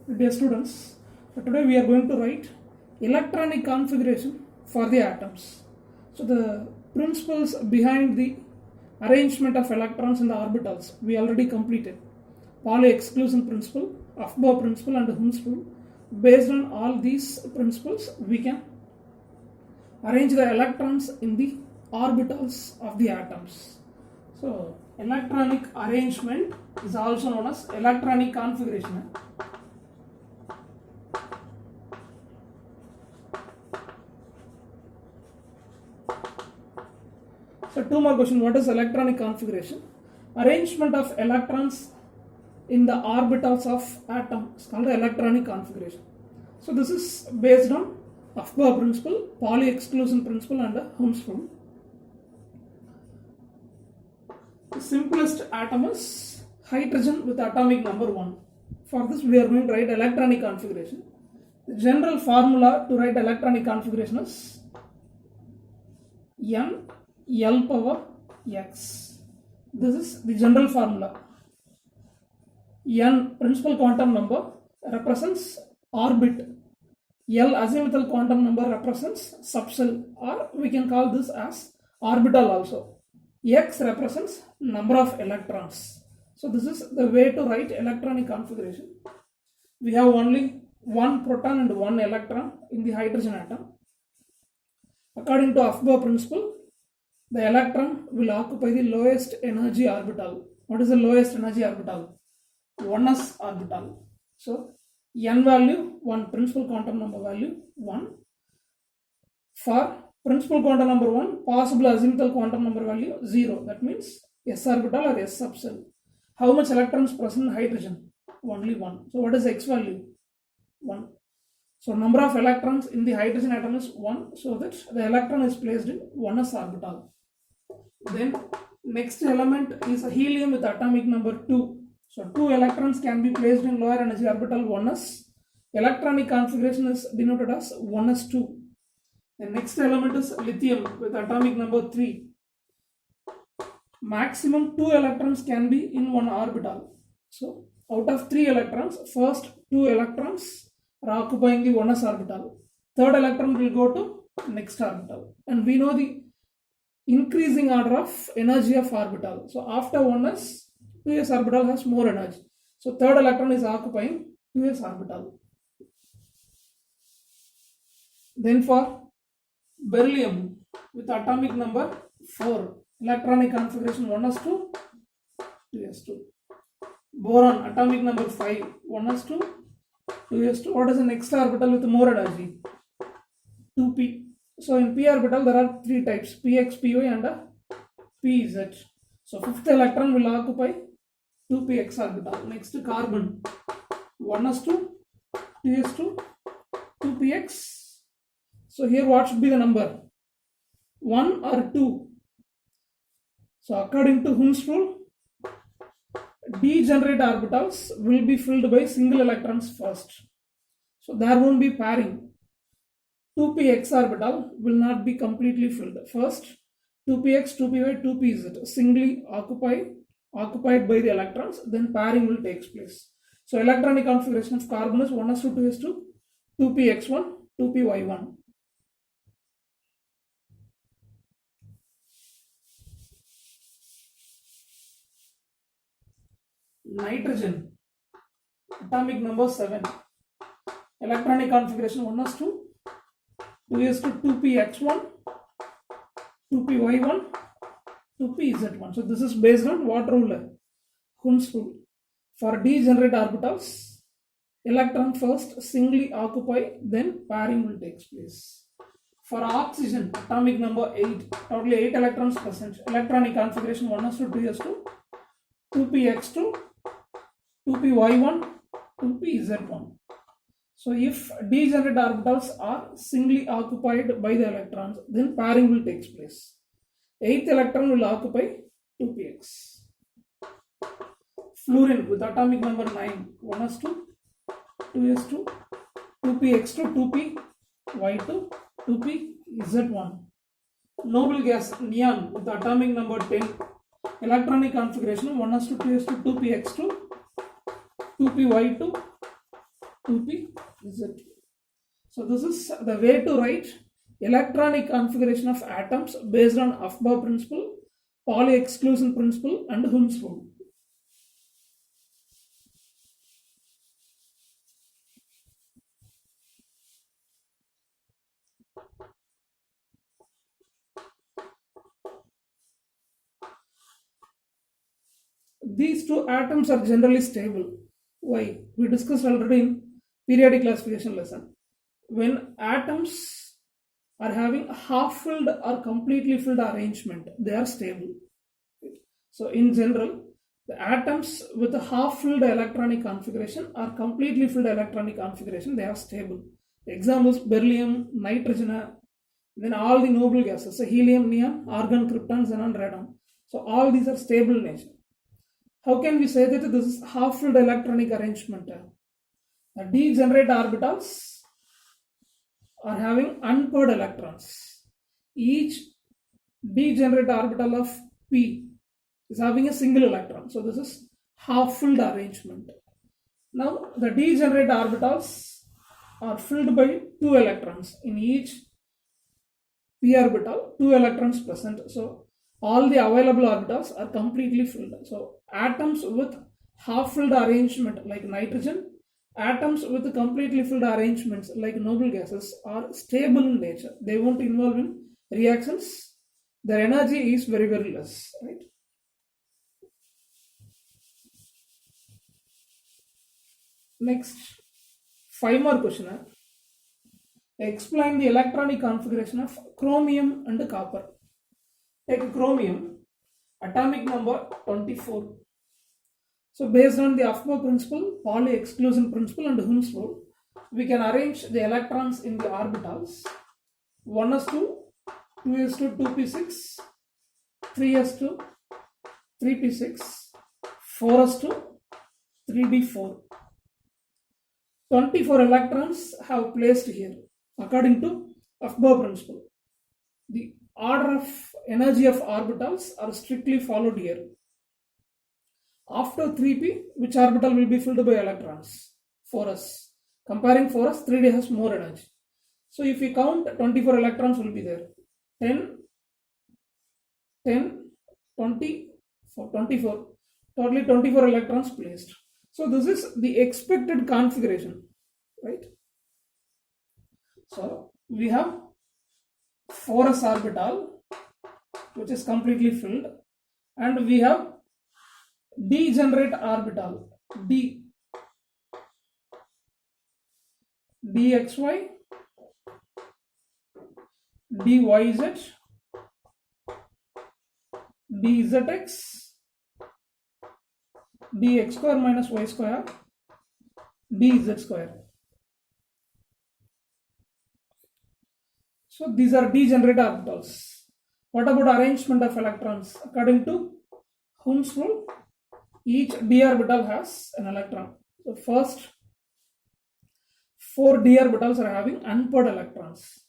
Dear students, today we are going to write electronic configuration for the atoms. So the principles behind the arrangement of electrons in the orbitals we already completed. Pauli exclusion principle, Aufbau principle and Hund's rule. Based on all these principles, we can arrange the electrons in the orbitals of the atoms. So electronic arrangement is also known as electronic configuration. So two more questions. What is electronic configuration? Arrangement of electrons in the orbitals of atom is called the electronic configuration. So this is based on Aufbau principle, Pauli exclusion principle and Hund's rule. The simplest atom is hydrogen with atomic number 1. For this we are going to write electronic configuration. The general formula to write electronic configuration is N L power x. This is the general formula. N principal quantum number represents orbit. L azimuthal quantum number represents subshell, or we can call this as orbital also. X represents number of electrons. So this is the way to write electronic configuration. We have only one proton and one electron in the hydrogen atom. According to Aufbau principle, the electron will occupy the lowest energy orbital. What is the lowest energy orbital? 1s orbital. So n value 1, principal quantum number value 1. For principal quantum number 1, possible azimuthal quantum number value 0. That means s orbital or s subshell. How much electrons present in hydrogen? Only 1. So what is x value? 1. So number of electrons in the hydrogen atom is 1, so that the electron is placed in 1s orbital. Then next element is helium with atomic number 2. So 2 electrons can be placed in lower energy orbital 1s. Electronic configuration is denoted as 1s2. The next element is lithium with atomic number 3. Maximum 2 electrons can be in one orbital. So out of 3 electrons, first 2 electrons are occupying the 1s orbital. Third electron will go to next orbital. And we know the increasing order of energy of orbital. So after 1s, 2s orbital has more energy. So third electron is occupying 2s orbital. Then for beryllium with atomic number 4, electronic configuration 1s2, 2s2. Boron atomic number 5, 1s2, 2s2. What is the next orbital with more energy? 2p. So in p orbital there are 3 types, px, py and pz. So fifth electron will occupy 2px orbital. Next carbon 1s2, 2s2, 2px. So here what should be the number? 1 or 2? So according to Hund's rule, degenerate orbitals will be filled by single electrons first. So there won't be pairing. 2px orbital will not be completely filled. First 2px, 2py, 2pz singly occupied by the electrons, then pairing will take place. So electronic configuration of carbon is 1s2, 2s2, 2px1, 2py1. Nitrogen atomic number 7, electronic configuration 1s2, 2s2, 2px1, 2py1, 2pz1. So this is based on what rule? Hund's rule. For degenerate orbitals, electron first singly occupy, then pairing will take place. For oxygen atomic number 8, totally 8 electrons present, electronic configuration 1s2, 2s2, 2px2, 2py1, 2pz1. So if degenerate orbitals are singly occupied by the electrons, then pairing will take place. 8th electron will occupy 2px. Fluorine with atomic number 9, 1s2, 2s2, 2px2, 2py2, 2pz1. Noble gas neon with atomic number 10, electronic configuration 1s2, 2s2, 2px2, 2py2, 2p z2. So this is the way to write electronic configuration of atoms based on Aufbau principle, Pauli exclusion principle, and Hund's rule. These two atoms are generally stable. Why? We discussed already in periodic classification lesson. When atoms are having half filled or completely filled arrangement, they are stable. So in general, the atoms with a half filled electronic configuration or completely filled electronic configuration, they are stable. Examples: beryllium, nitrogen, then all the noble gases, so helium, neon, argon, krypton, xenon, radon. So all these are stable nature. How can we say that this is half filled electronic arrangement? The degenerate orbitals are having unpaired electrons. Each degenerate orbital of p is having a single electron. So this is half filled arrangement. Now the degenerate orbitals are filled by 2 electrons. In each p orbital, 2 electrons present. So all the available orbitals are completely filled. So atoms with half filled arrangement like nitrogen, atoms with completely filled arrangements like noble gases are stable in nature. They won't involve in reactions. Their energy is very, very less. Right? Next, 5 more question. Explain the electronic configuration of chromium and copper. Take chromium, atomic number 24. So based on the Aufbau principle, Pauli exclusion principle, and Hund's rule, we can arrange the electrons in the orbitals 1s2, 2s2, 2p6, 3s2, 3p6, 4s2, 3d4. 24 electrons have placed here according to Aufbau principle. The order of energy of orbitals are strictly followed here. After 3p, which orbital will be filled by electrons? 4s. Comparing 4s, 3d has more energy. So if we count, 24 electrons will be there. 10, 10, 20, 24. Totally 24 electrons placed. So this is the expected configuration, right? So we have 4s orbital, which is completely filled, and we have degenerate orbital d, dxy, dyz, dzx, dx square minus y square, dz square. So these are degenerate orbitals. What about arrangement of electrons? According to Hund's rule, each d orbital has an electron. So first 4 d orbitals are having unpaired electrons.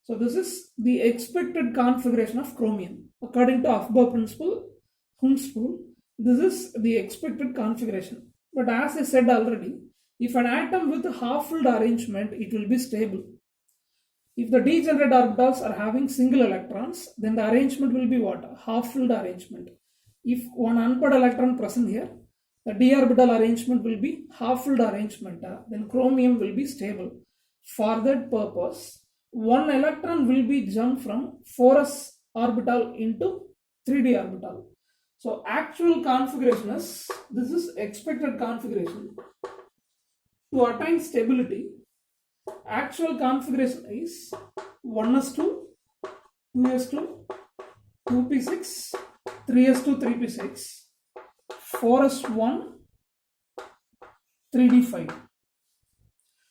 So this is the expected configuration of chromium. According to Aufbau principle, Hund's rule, this is the expected configuration. But as I said already, if an atom with a half-filled arrangement, it will be stable. If the degenerate orbitals are having single electrons, then the arrangement will be what? Half-filled arrangement. If one unpaired electron present here, the d orbital arrangement will be half-filled arrangement. Then chromium will be stable. For that purpose, one electron will be jumped from 4s orbital into 3d orbital. So actual configuration is, this is expected configuration. To attain stability, actual configuration is 1s2, 2s2, 2p6, 3s2, 3p6, 4s1, 3d5.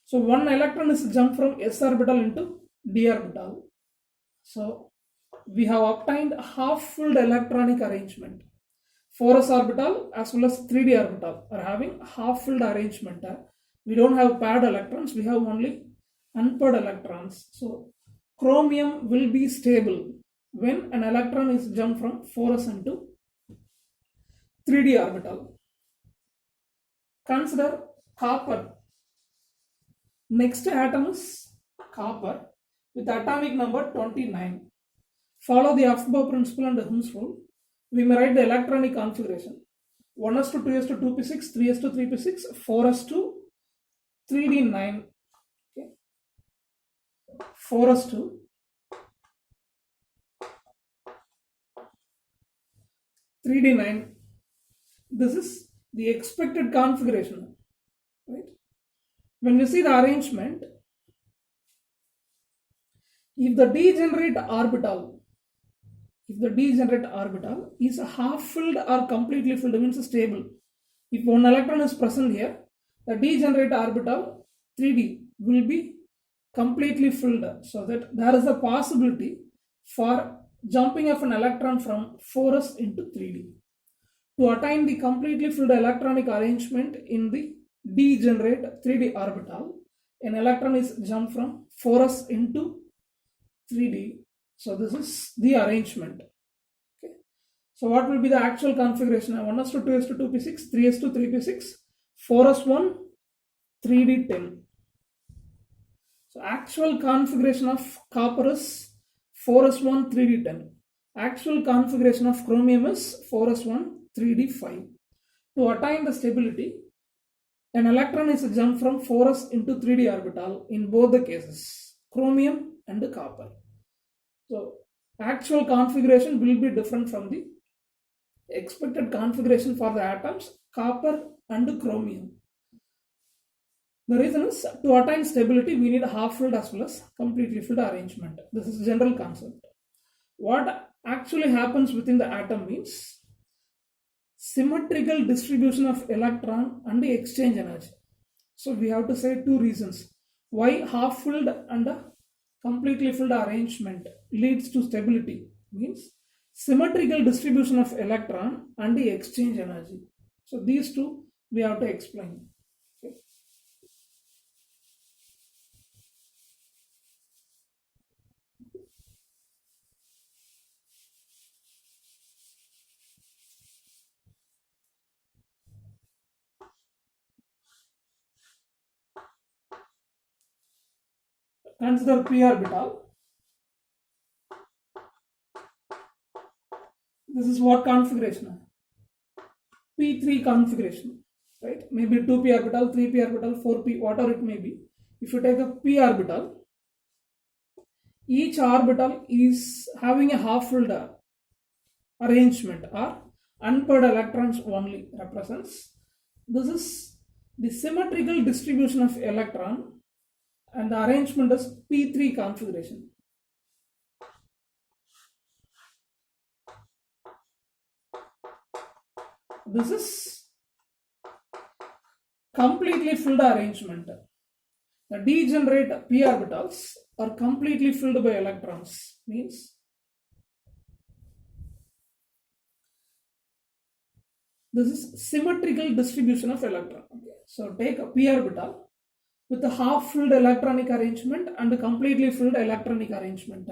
So one electron is jumped from s orbital into d orbital. So we have obtained half-filled electronic arrangement. 4s orbital as well as 3d orbital are having half-filled arrangement. We don't have paired electrons, we have only unpaired electrons. So chromium will be stable when an electron is jumped from 4s into 3d orbital. Consider copper. Next atom is copper with atomic number 29. Follow the Aufbau principle and Ohm's rule. We may write the electronic configuration 1s to 2s to 2p6, 3s to 3p6, 4s to 3d9. Okay. 4s to 3d9. This is the expected configuration. Right? When we see the arrangement, if the degenerate orbital is half filled or completely filled, means stable. If one electron is present here, the degenerate orbital 3d will be completely filled, so that there is a possibility for jumping of an electron from 4s into 3d. To attain the completely filled electronic arrangement in the degenerate 3d orbital, an electron is jumped from 4s into 3d. So this is the arrangement. Okay. So what will be the actual configuration? 1s to 2s to 2p6, 3s to 3p6, 4s1, 3d10. So actual configuration of copper is 4s1, 3d10. Actual configuration of chromium is 4s1, 3d5. To attain the stability, an electron is jumped from 4s into 3d orbital in both the cases, chromium and copper. So actual configuration will be different from the expected configuration for the atoms, copper and chromium. The reason is, to attain stability, we need a half filled as well as completely filled arrangement. This is general concept. What actually happens within the atom means symmetrical distribution of electron and the exchange energy. So we have to say two reasons why half filled and a completely filled arrangement leads to stability. Means symmetrical distribution of electron and the exchange energy. So these two we have to explain. Okay. Consider p orbital. This is what configuration? P3 configuration, right? Maybe 2p orbital, 3p orbital, 4p, whatever it may be. If you take a p orbital, each orbital is having a half filled arrangement or unpaired electrons only represents. This is the symmetrical distribution of electron, and the arrangement is P3 configuration. This is completely filled arrangement. The degenerate p orbitals are completely filled by electrons, means this is symmetrical distribution of electron. Okay. So take a p orbital with a half filled electronic arrangement and a completely filled electronic arrangement.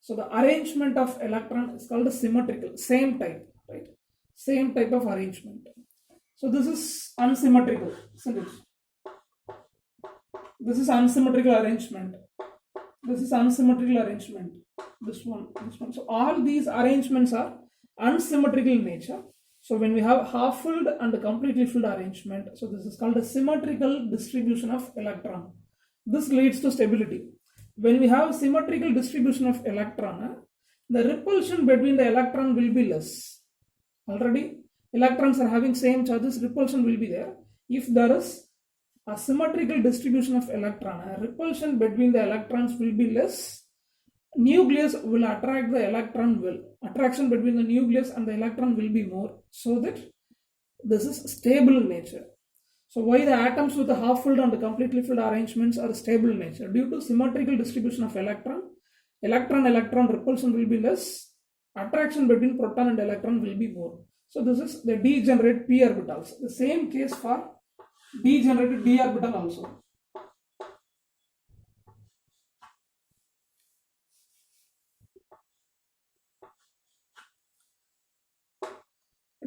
So the arrangement of electron is called symmetrical, same type, right? Same type of arrangement. So this is unsymmetrical, isn't it? This is unsymmetrical arrangement. This is unsymmetrical arrangement. This one, this one. So all these arrangements are unsymmetrical in nature. So when we have half filled and completely filled arrangement, so this is called a symmetrical distribution of electron. This leads to stability. When we have symmetrical distribution of electron, the repulsion between the electron will be less. Already electrons are having same charges, repulsion will be there. If there is a symmetrical distribution of electron, repulsion between the electrons will be less. Nucleus will attract the electron well. Attraction between the nucleus and the electron will be more, so that this is stable in nature. So why the atoms with the half filled and completely filled arrangements are stable in nature? Due to symmetrical distribution of electron, electron repulsion will be less. Attraction between proton and electron will be more. So this is the degenerate p orbitals. The same case for degenerated d orbital also.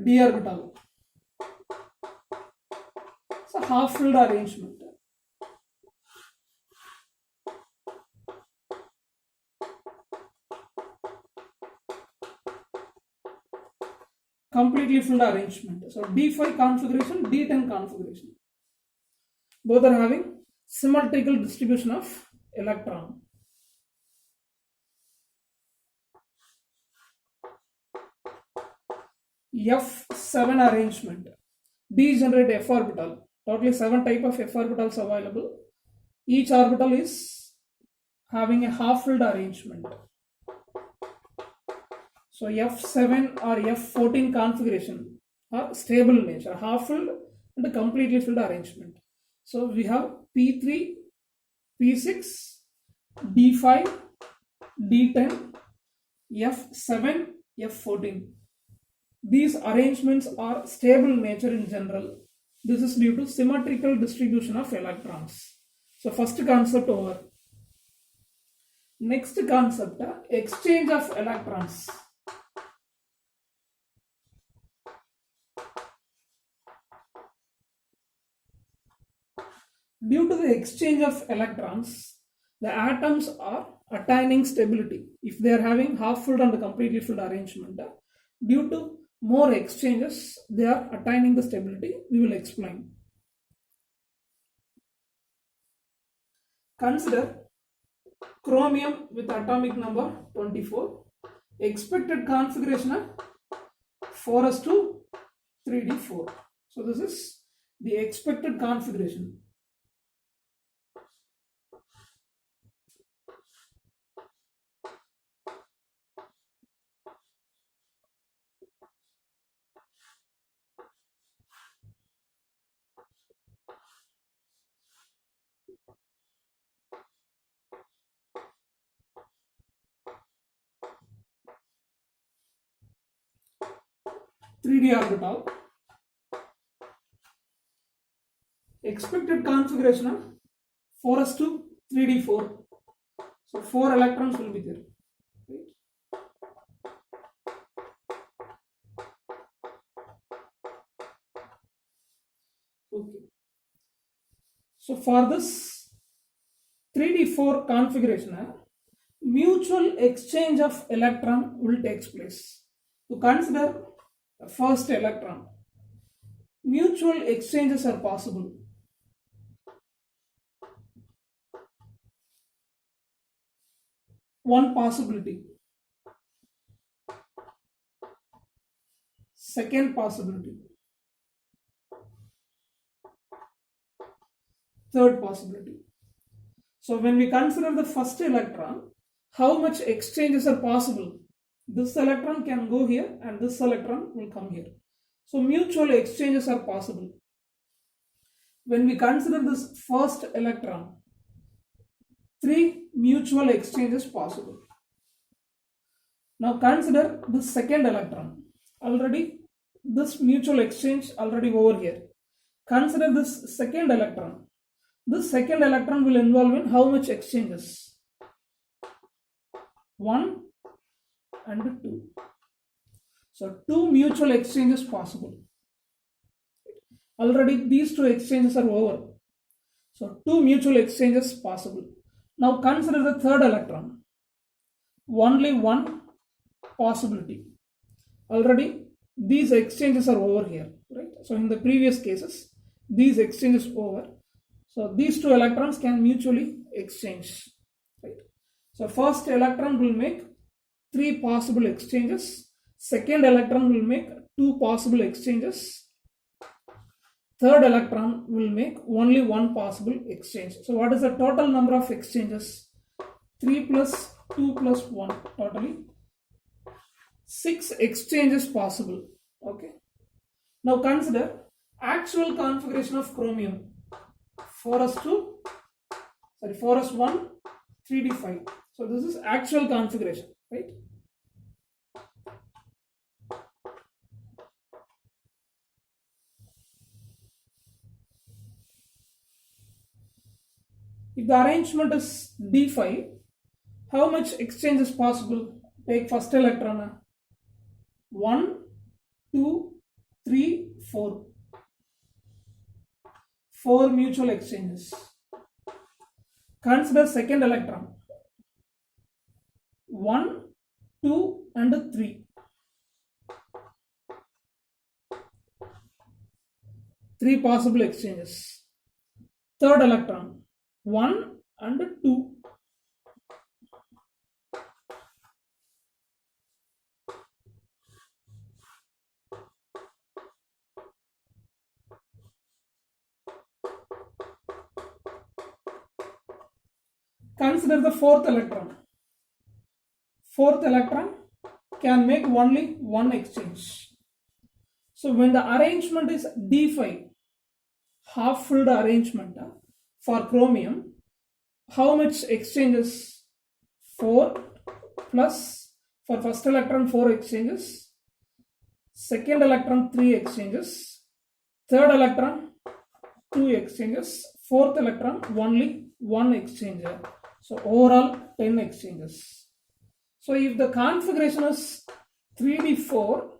D orbital. It's a half filled arrangement. completely filled arrangement. So D5 configuration, D10 configuration. Both are having symmetrical distribution of electron. F7 arrangement. Degenerate f orbital. Totally 7 type of f orbitals available. Each orbital is having a half filled arrangement. So F7 or F14 configuration are stable in nature, half filled and a completely filled arrangement. So we have P3, P6, D5, D10, F7, F14. These arrangements are stable in nature in general. This is due to symmetrical distribution of electrons. So first concept over. Next concept, exchange of electrons. Due to the exchange of electrons, the atoms are attaining stability. If they are having half filled and completely filled arrangement, due to more exchanges, they are attaining the stability. We will explain. Consider chromium with atomic number 24. Expected configuration of 4s2 3d4. So this is the expected configuration. (3d orbital). Expected configuration of 4s2 3d4. So 4 electrons will be there. Okay. So for this 3d4 configuration, mutual exchange of electron will take place. To consider the first electron, mutual exchanges are possible. One possibility. Second possibility. Third possibility. So when we consider the first electron, how much exchanges are possible? This electron can go here and this electron will come here. So mutual exchanges are possible. When we consider this first electron, 3 mutual exchanges possible. Now consider the second electron. Already this mutual exchange already over here. Consider this second electron. This second electron will involve in how much exchanges? 1 and 2. So 2 mutual exchanges possible. Already these 2 exchanges are over. So 2 mutual exchanges possible. Now consider the third electron. Only 1 possibility. Already these exchanges are over here, right? So in the previous cases, these exchanges over. So these 2 electrons can mutually exchange, right? So first electron will make 3 possible exchanges. Second electron will make 2 possible exchanges. Third electron will make only 1 possible exchange. So what is the total number of exchanges? 3 plus 2 plus 1, totally 6 exchanges possible. Okay. Now consider actual configuration of chromium. 4s1 3d5. So this is actual configuration, right? If the arrangement is d5, how much exchange is possible? Take first electron. 1, 2, 3, 4. 4 mutual exchanges. Consider second electron. 1, 2 and 3. 3 possible exchanges. Third electron, 1 and 2. Consider the fourth electron. Fourth electron can make only one exchange. So when the arrangement is D5, half filled arrangement for chromium, how much exchanges? 4 plus, for first electron 4 exchanges, second electron 3 exchanges, third electron 2 exchanges, fourth electron only 1 exchange. So overall 10 exchanges. So if the configuration is 3d4,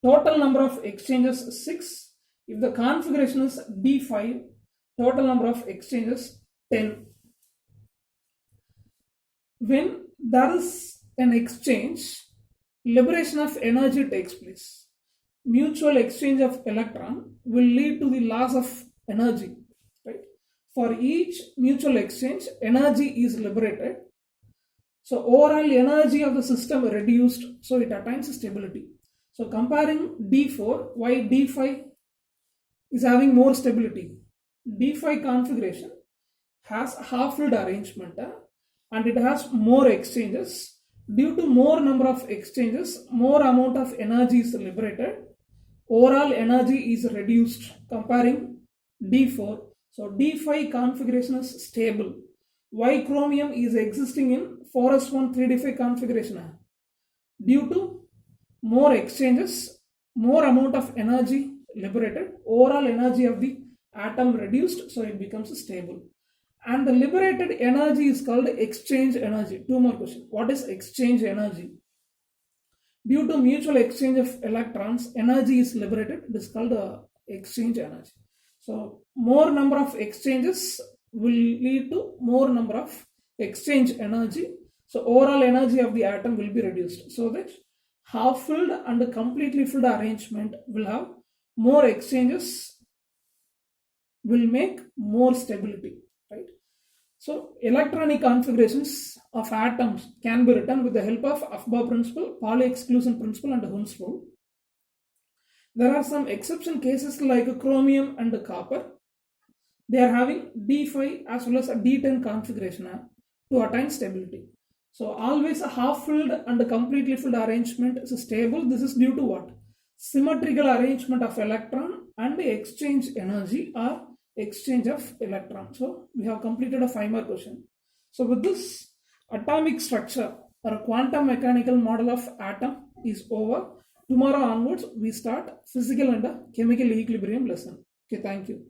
total number of exchanges 6. If the configuration is d5, total number of exchanges 10. When there is an exchange, liberation of energy takes place. Mutual exchange of electron will lead to the loss of energy. Right? For each mutual exchange, energy is liberated. So overall energy of the system reduced, so it attains stability. So comparing D4, why D5 is having more stability? D5 configuration has half-filled arrangement and it has more exchanges. Due to more number of exchanges, more amount of energy is liberated. Overall energy is reduced comparing D4. So D5 configuration is stable. Why chromium is existing in 4s1 3d5 configuration? Due to more exchanges, more amount of energy liberated, overall energy of the atom reduced, so it becomes stable. And the liberated energy is called exchange energy. Two more questions. What is exchange energy? Due to mutual exchange of electrons, energy is liberated. It is called exchange energy. So more number of exchanges will lead to more number of exchange energy. So overall energy of the atom will be reduced. So that half filled and completely filled arrangement will have more exchanges, will make more stability. Right? So electronic configurations of atoms can be written with the help of Afbauer principle, Pauli exclusion principle, and Hund's rule. There are some exception cases like chromium and copper. They are having D5 as well as a D10 configuration to attain stability. So always a half-filled and completely filled arrangement is stable. This is due to what? Symmetrical arrangement of electron and exchange energy or exchange of electron. So we have completed a 5-mark question. So with this, atomic structure or quantum mechanical model of atom is over. Tomorrow onwards, we start physical and chemical equilibrium lesson. Okay, thank you.